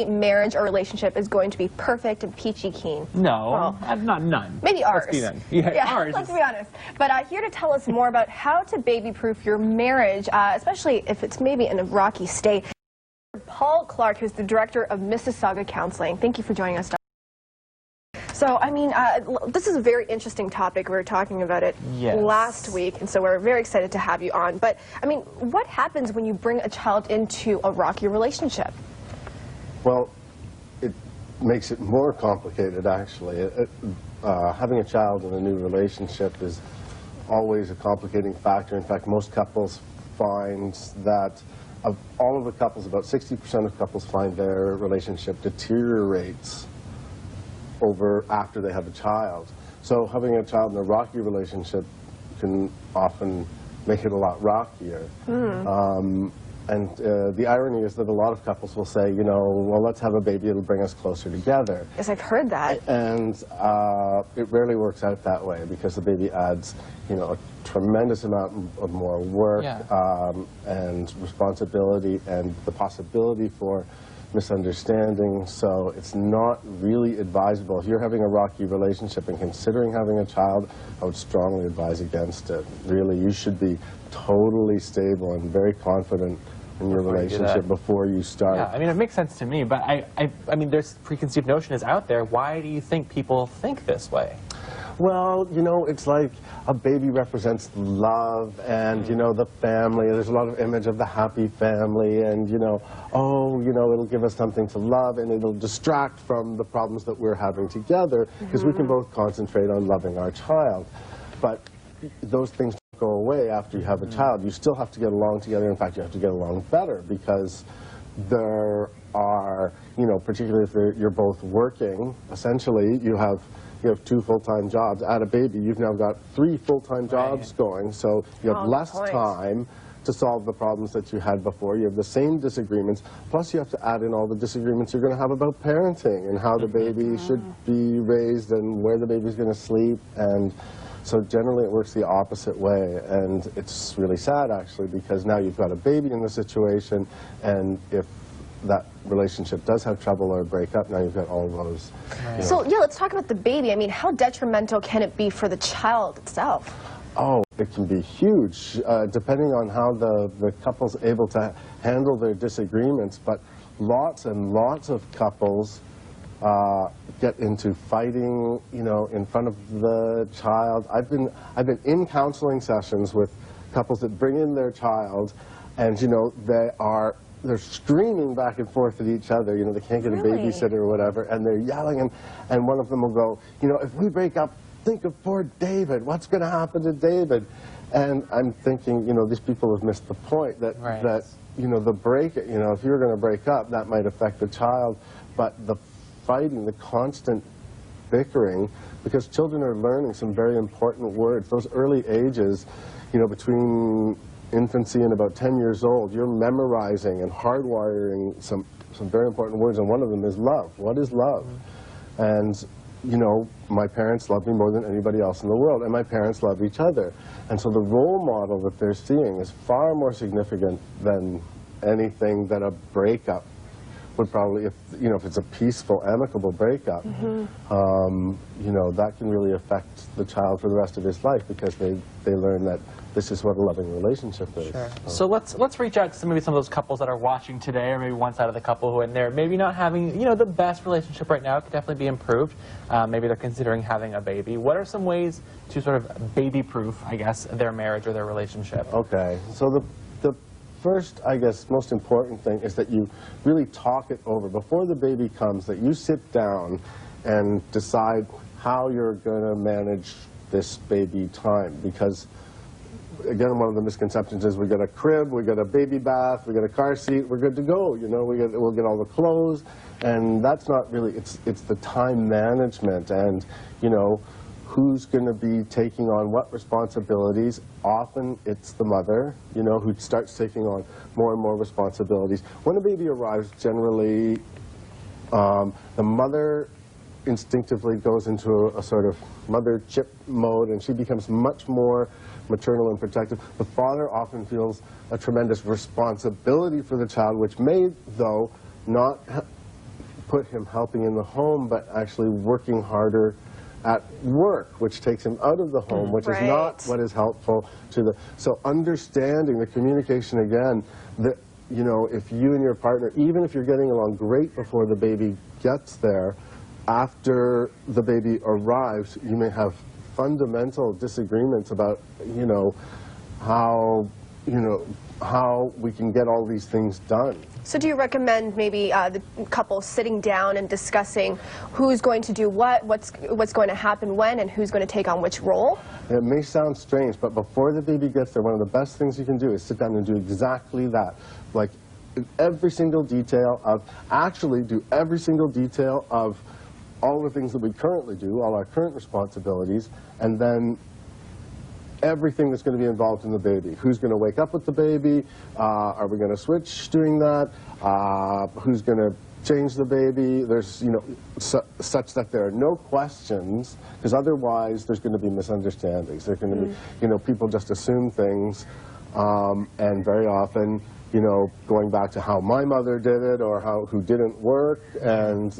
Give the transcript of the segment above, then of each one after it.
marriage or relationship is going to be perfect and peachy keen. No, not none. Maybe ours. Let's be none. Yeah, ours. Let's be honest. But here to tell us more about how to baby-proof your marriage, especially if it's maybe in a rocky state, Paul Clark, who's the director of Mississauga Counseling. Thank you for joining us, Dr. So, I mean, this is a very interesting topic. We were talking about it last week, and so we're very excited to have you on. But, I mean, what happens when you bring a child into a rocky relationship? Well, it makes it more complicated, actually. Having a child in a new relationship is always a complicating factor. In fact, most couples find that of all of the couples, about 60% of couples find their relationship deteriorates after they have a child. So having a child in a rocky relationship can often make it a lot rockier. And the irony is that a lot of couples will say, you know, well, let's have a baby, it'll bring us closer together. Yes, I've heard that. And it rarely works out that way because the baby adds, you know, a tremendous amount of more work and responsibility and the possibility for misunderstanding. So it's not really advisable. If you're having a rocky relationship and considering having a child, I would strongly advise against it. Really, you should be totally stable and very confident in your relationship before you start. Yeah, I mean, it makes sense to me, but I mean, there's preconceived notion is out there. Why do you think people think this way? Well, you know, it's like a baby represents love and, you know, the family. There's a lot of image of the happy family and, you know, oh, you know, it'll give us something to love and it'll distract from the problems that we're having together because we can both concentrate on loving our child. But those things don't go away after you have a child. You still have to get along together. In fact, you have to get along better because there are, you know, particularly if you're both working, essentially you have 2 full-time jobs. Add a baby, you've now got 3 full-time jobs going, so you have less time to solve the problems that you had before. You have the same disagreements, plus you have to add in all the disagreements you're going to have about parenting and how the baby should be raised and where the baby's going to sleep. And so generally it works the opposite way, and it's really sad actually because now you've got a baby in the situation, and if that relationship does have trouble or break up, now you've got all those. So yeah, let's talk about the baby. I mean, how detrimental can it be for the child itself? Oh, it can be huge, depending on how the couple's able to handle their disagreements. But lots and lots of couples get into fighting, you know, in front of the child. I've been in counseling sessions with couples that bring in their child, and you know they're screaming back and forth at each other. You know, they can't get a babysitter or whatever, and they're yelling, and one of them will go, you know, if we break up, think of poor David. What's going to happen to David? And I'm thinking, you know, these people have missed the point that that you know, if you're going to break up, that might affect the child, but the fighting, the constant bickering, because children are learning some very important words. Those early ages, you know, between infancy and about 10 years old, you're memorizing and hardwiring some very important words, and one of them is love. What is love? And, you know, my parents love me more than anybody else in the world, and my parents love each other. And so the role model that they're seeing is far more significant than anything that a breakup would probably, if it's a peaceful, amicable breakup, you know, that can really affect the child for the rest of his life because they learn that this is what a loving relationship is. Sure. So let's reach out to maybe some of those couples that are watching today, or maybe one side of the couple who are in there, maybe not having, you know, the best relationship right now. It could definitely be improved. Maybe they're considering having a baby. What are some ways to sort of baby-proof, I guess, their marriage or their relationship? Okay. So the first, I guess, most important thing is that you really talk it over. Before the baby comes, that you sit down and decide how you're going to manage this baby time. Because, again, one of the misconceptions is we get a crib, we get a baby bath, we get a car seat, we're good to go. You know, we'll get all the clothes. And that's not really, it's the time management and, you know, who's going to be taking on what responsibilities. Often it's the mother, you know, who starts taking on more and more responsibilities. When a baby arrives, generally, the mother instinctively goes into a sort of mother chip mode, and she becomes much more maternal and protective. The father often feels a tremendous responsibility for the child, which may, though, not put him helping in the home, but actually working harder at work, which takes him out of the home, which is not what is helpful to the... So understanding the communication again, that, you know, if you and your partner, even if you're getting along great before the baby gets there, after the baby arrives, you may have fundamental disagreements about, you know, how we can get all these things done. So do you recommend maybe the couple sitting down and discussing who's going to do what's going to happen when, and who's going to take on which role? It may sound strange, but before the baby gets there, one of the best things you can do is sit down and do exactly that. Like every single detail of, actually do every single detail of all the things that we currently do, all our current responsibilities, and then everything that's going to be involved in the baby. Who's going to wake up with the baby? Are we going to switch doing that? Who's going to change the baby? There's, you know, such that there are no questions, because otherwise there's going to be misunderstandings. There's going to be, you know, people just assume things, and very often, you know, going back to how my mother did it, or who didn't work, and,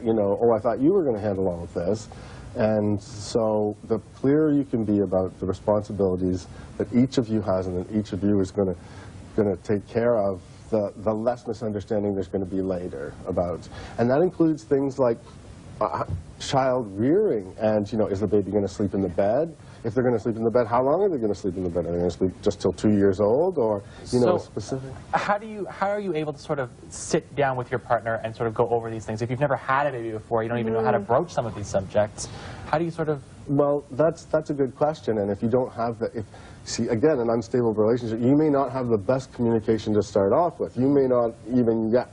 you know, oh, I thought you were going to handle all of this. And so the clearer you can be about the responsibilities that each of you has and that each of you is going to take care of, the less misunderstanding there's going to be later about. And that includes things like child rearing, and, you know, is the baby going to sleep in the bed? If they're going to sleep in the bed, how long are they going to sleep in the bed? Are they going to sleep just till 2 years old, or, you know, specific? How are you able to sort of sit down with your partner and sort of go over these things? If you've never had a baby before, you don't even know how to broach some of these subjects. How do you sort of... Well, that's a good question, and if you don't have see, again, an unstable relationship, you may not have the best communication to start off with. You may not even get,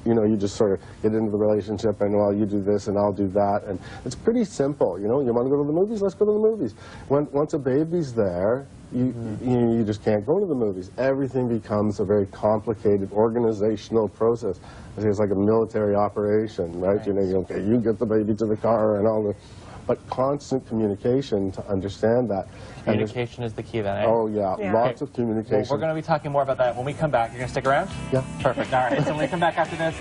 you know, you just sort of get into the relationship and, well, you do this and I'll do that, and it's pretty simple, you know. You want to go to the movies? Let's go to the movies. Once a baby's there, you just can't go to the movies. Everything becomes a very complicated organizational process. I think it's like a military operation, right? You know, okay, you get the baby to the car and all the... But constant communication to understand that. Communication is the key then, eh? Oh, yeah. Lots of communication. Well, we're going to be talking more about that when we come back. You're going to stick around? Yeah. Perfect. All right. So when we come back after this,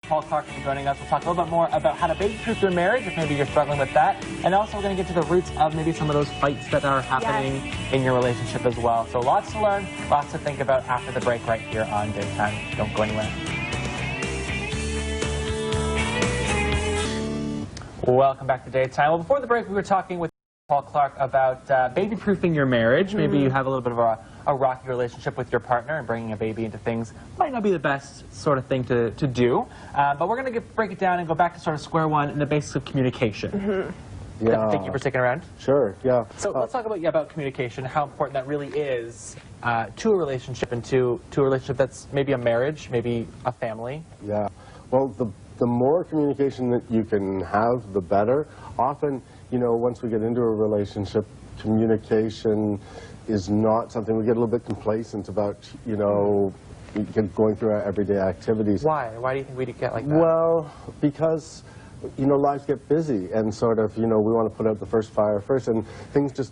Paul Clark will be joining us. We'll talk a little bit more about how to baby-proof your marriage, if maybe you're struggling with that. And also we're going to get to the roots of maybe some of those fights that are happening in your relationship as well. So lots to learn, lots to think about after the break right here on Daytime. Don't go anywhere. Welcome back to Daytime. Well, before the break, we were talking with Paul Clark about baby-proofing your marriage. Maybe you have a little bit of a rocky relationship with your partner, and bringing a baby into things might not be the best sort of thing to do. But we're going to break it down and go back to sort of square one in the basics of communication. Yeah. Thank you for sticking around. Sure, yeah. So let's talk about communication, how important that really is to a relationship, and to a relationship that's maybe a marriage, maybe a family. Yeah. Well, the more communication that you can have, the better. Often, you know, once we get into a relationship, communication is not something we get a little bit complacent about, you know, going through our everyday activities. Why? Why do you think we get like that? Well, because, you know, lives get busy, and sort of, you know, we want to put out the first fire first, and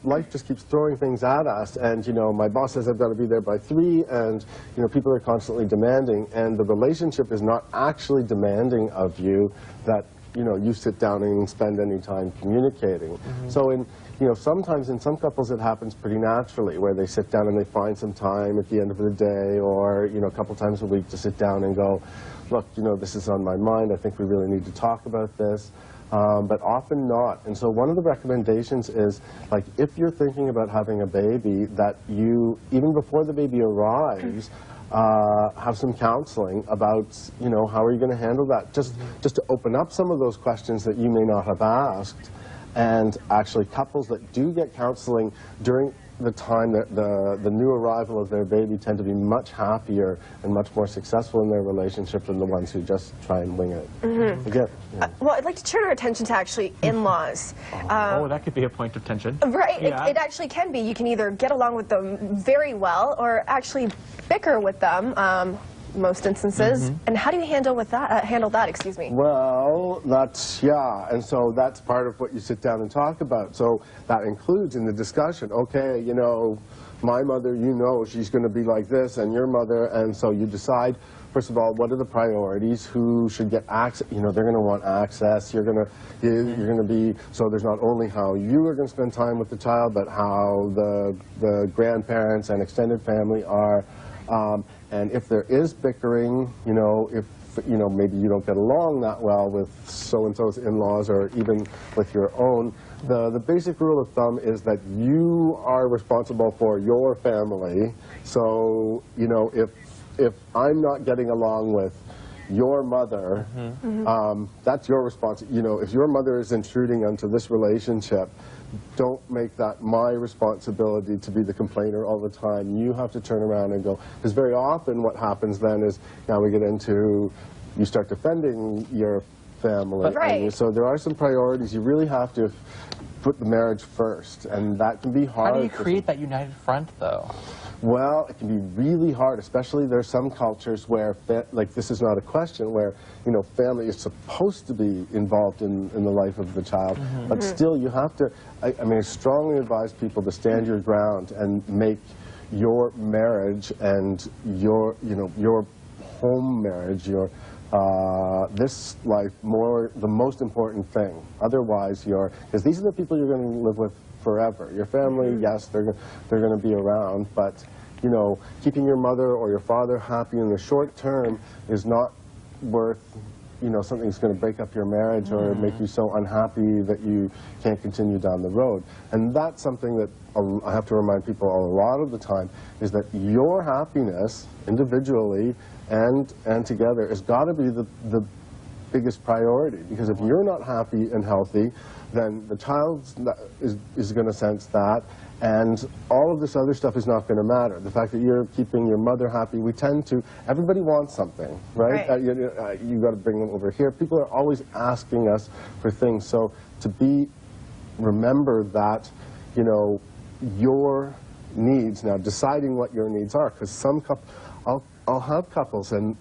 life just keeps throwing things at us, and, you know, my boss says I've got to be there by 3, and, you know, people are constantly demanding, and the relationship is not actually demanding of you that, you know, you sit down and spend any time communicating. So you know, sometimes in some couples it happens pretty naturally, where they sit down and they find some time at the end of the day, or, you know, a couple times a week to sit down and go, look, you know, this is on my mind, I think we really need to talk about this, but often not. And so one of the recommendations is, like, if you're thinking about having a baby, that you, even before the baby arrives, have some counseling about, you know, how are you going to handle that? Just to open up some of those questions that you may not have asked. And actually, couples that do get counseling during the time that the new arrival of their baby tend to be much happier and much more successful in their relationship than the ones who just try and wing it. Again, yeah. Well, I'd like to turn our attention to actually in-laws. Oh, that could be a point of tension. Right, Yeah. it actually can be. You can either get along with them very well, or actually bicker with them. Most instances. And how do you handle that, excuse me? Well, that's, yeah, and so that's part of what you sit down and talk about. So that includes in the discussion, okay, you know, my mother, you know, she's going to be like this, and your mother, and so you decide first of all, what are the priorities? Who should get access? You know, they're going to want access. You're going to be, so there's not only how you are going to spend time with the child, but how the grandparents and extended family are. And if there is bickering, you know, if you know, maybe you don't get along that well with so-and-so's in-laws or even with your own, the basic rule of thumb is that you are responsible for your family. So, you know, if I'm not getting along with your mother, that's your responsibility. You know, if your mother is intruding onto this relationship, don't make that my responsibility to be the complainer all the time. You have to turn around and go, because very often what happens then is, now we get into, you start defending your family. Right. So there are some priorities. You really have to put the marriage first, and that can be hard. How do you create that united front, though? Well, it can be really hard, especially there's some cultures where, like, this is not a question, where, you know, family is supposed to be involved in the life of the child, but still you have to, I mean, I strongly advise people to stand your ground and make your marriage and your, you know, your home marriage, your, this life the most important thing. Otherwise because these are the people you're going to live with forever. Your family, yes, they're going to be around, but, you know, keeping your mother or your father happy in the short term is not worth, you know, something that's going to break up your marriage or make you so unhappy that you can't continue down the road. And that's something that I have to remind people a lot of the time, is that your happiness individually and together has got to be the biggest priority, because if you're not happy and healthy, then the child is going to sense that, and all of this other stuff is not going to matter. The fact that you're keeping your mother happy, we tend to, everybody wants something, right? You got to bring them over here. People are always asking us for things, so remember that, you know, your needs, now deciding what your needs are, because some couples, I'll have couples and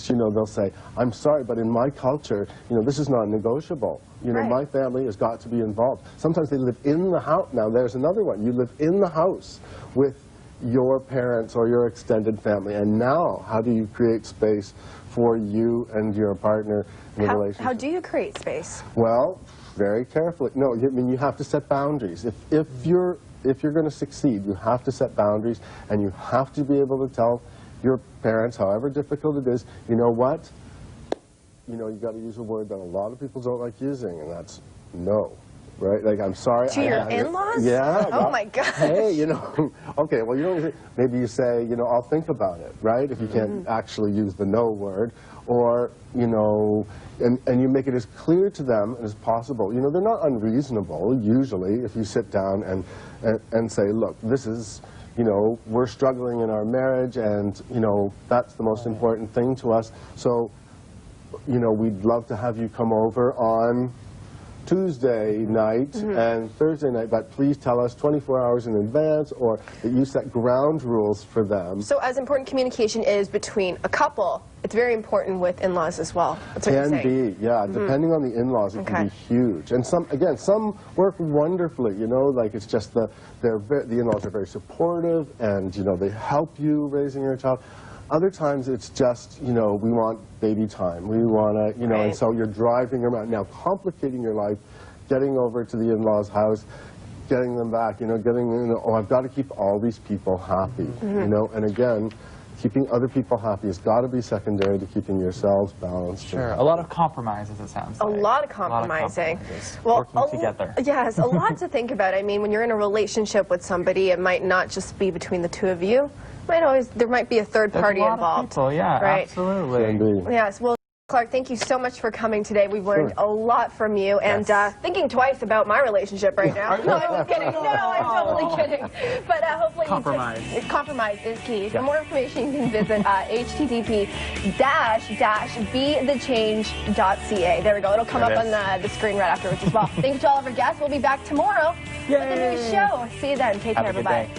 you know, they'll say, I'm sorry, but in my culture, you know, this is not negotiable. You know, my family has got to be involved. Sometimes they live in the house. Now, there's another one. You live in the house with your parents or your extended family. And now, how do you create space for you and your partner in the relationship? How do you create space? Well, very carefully. No, I mean, you have to set boundaries. If you're going to succeed, you have to set boundaries, and you have to be able to tell your parents, however difficult it is, you know what? You know, you got to use a word that a lot of people don't like using, and that's no, right? Like, I'm sorry. To your in-laws? Yeah. Oh, my God. Hey, you know, okay, well, you don't, maybe you say, you know, I'll think about it, right? If you can't actually use the no word, or, you know, and you make it as clear to them as possible. You know, they're not unreasonable, usually, if you sit down and say, look, this is, you know, we're struggling in our marriage, and, you know, that's the most important thing to us. So, you know, we'd love to have you come over on Tuesday night and Thursday night, but please tell us 24 hours in advance, or that you set ground rules for them. So as important communication is between a couple, it's very important with in-laws as well. That's what you're saying. Can be, yeah. Depending on the in-laws, it can be huge. And some work wonderfully, you know, like it's just the in-laws are very supportive, and, you know, they help you raising your child. Other times it's just, you know, we want baby time. We want to, you know, and so you're driving around. Now, complicating your life, getting over to the in-laws' house, getting them back, you know, oh, I've got to keep all these people happy, you know, and again, keeping other people happy has got to be secondary to keeping yourselves balanced. Sure, a lot of compromises, it sounds like. A lot of compromising. Well, working together. Yes, a lot to think about. I mean, when you're in a relationship with somebody, it might not just be between the two of you. There might be a third party involved. There's a lot of people, yeah, absolutely. Yes, well, Clark, thank you so much for coming today. We've learned a lot from you, and thinking twice about my relationship right now. No, I'm kidding. No, I'm totally kidding. But hopefully compromise is key. For more information, you can visit http://bethechange.ca. There we go. It'll come up on the screen right afterwards as well. Thank you to all of our guests. We'll be back tomorrow with a new show. See you then. Take care. Bye-bye.